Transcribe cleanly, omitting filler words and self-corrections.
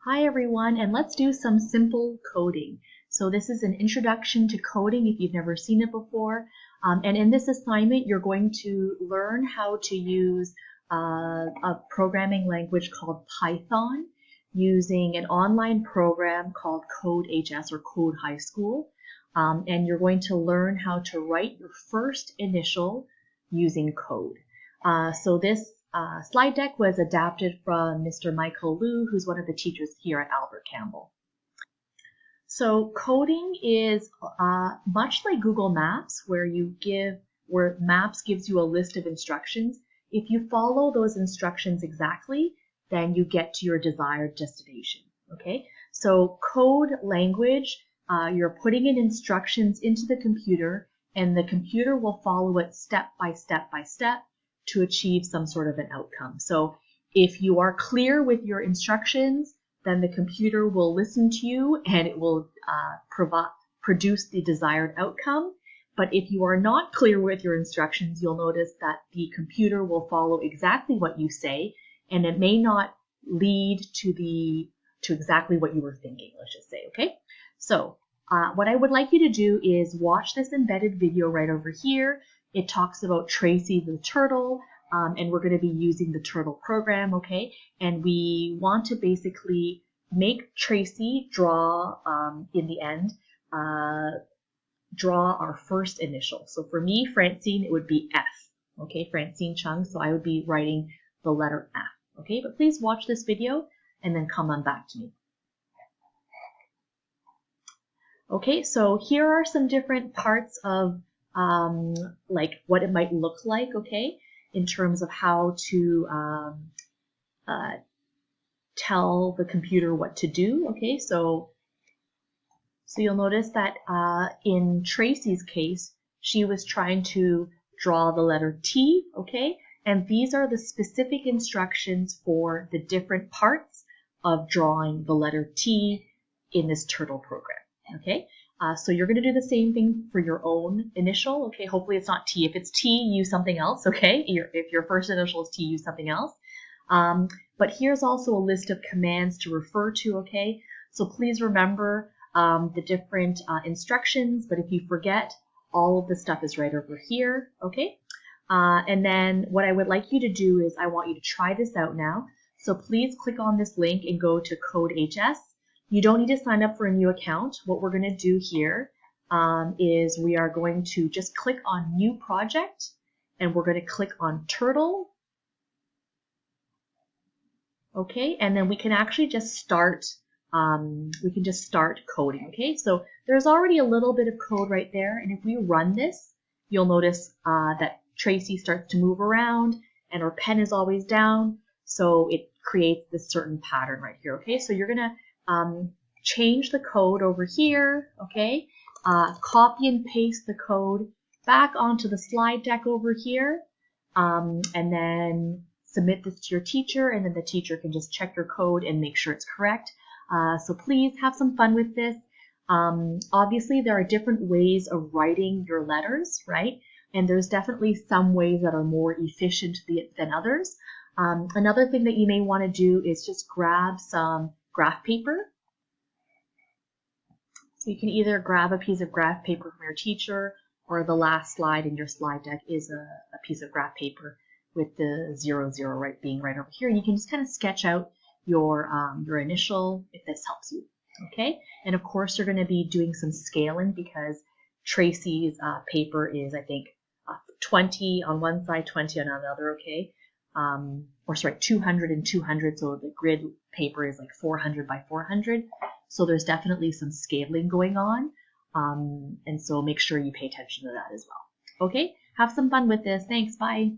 Hi everyone, and let's do some simple coding. So this is an introduction to coding if you've never seen it before. And in this assignment, you're going to learn how to use a programming language called Python using an online program called CodeHS or Code High School. And you're going to learn how to write your first initial using code. So this slide deck was adapted from Mr. Michael Liu, who's one of the teachers here at Albert Campbell. So coding is much like Google Maps, where Maps gives you a list of instructions. If you follow those instructions exactly, then you get to your desired destination. Okay, so code language, you're putting in instructions into the computer, and the computer will follow it step by step by step to achieve some sort of an outcome. So if you are clear with your instructions, then the computer will listen to you and it will produce the desired outcome. But if you are not clear with your instructions, you'll notice that the computer will follow exactly what you say, and it may not lead to exactly what you were thinking, let's just say, okay? So what I would like you to do is watch this embedded video right over here. It talks about Tracy the turtle, and we're going to be using the turtle program, okay? And we want to basically make Tracy draw, in the end, draw our first initial. So for me, Francine, it would be F, okay? Francine Chung, so I would be writing the letter F, okay? But please watch this video and then come on back to me. Okay, so here are some different parts of like what it might look like, okay, in terms of how to tell the computer what to do, okay? So you'll notice that in Tracy's case, she was trying to draw the letter T, okay? And these are the specific instructions for the different parts of drawing the letter T in this turtle program, okay? So you're going to do the same thing for your own initial, okay? Hopefully it's not T. If it's T, use something else, okay? If your first initial is T, use something else. But here's also a list of commands to refer to, okay? So please remember the different instructions, but if you forget, all of the stuff is right over here, okay? And then what I would like you to do is I want you to try this out now. So please click on this link and go to CodeHS. You don't need to sign up for a new account. What we're going to do here is we are going to just click on New Project, and we're going to click on Turtle. Okay, and then we can actually just start. Coding. Okay, so there's already a little bit of code right there, and if we run this, you'll notice that Tracy starts to move around, and her pen is always down, so it creates this certain pattern right here. Okay, so you're gonna change the code over here, okay? Copy and paste the code back onto the slide deck over here, and then submit this to your teacher, and then the teacher can just check your code and make sure it's correct. So please have some fun with this. Obviously, there are different ways of writing your letters, right? And there's definitely some ways that are more efficient than others. Another thing that you may want to do is just grab some graph paper. So you can either grab a piece of graph paper from your teacher, or the last slide in your slide deck is a piece of graph paper with the 00 being right over here. And you can just kind of sketch out your initial if this helps you, okay? And of course, you're going to be doing some scaling because Tracy's paper is, I think, 20 on one side, 20 on another, okay? Or sorry, 200 and 200, so the grid paper is like 400 by 400. So there's definitely some scaling going on, and so make sure you pay attention to that as well. Okay, have some fun with this. Thanks, bye.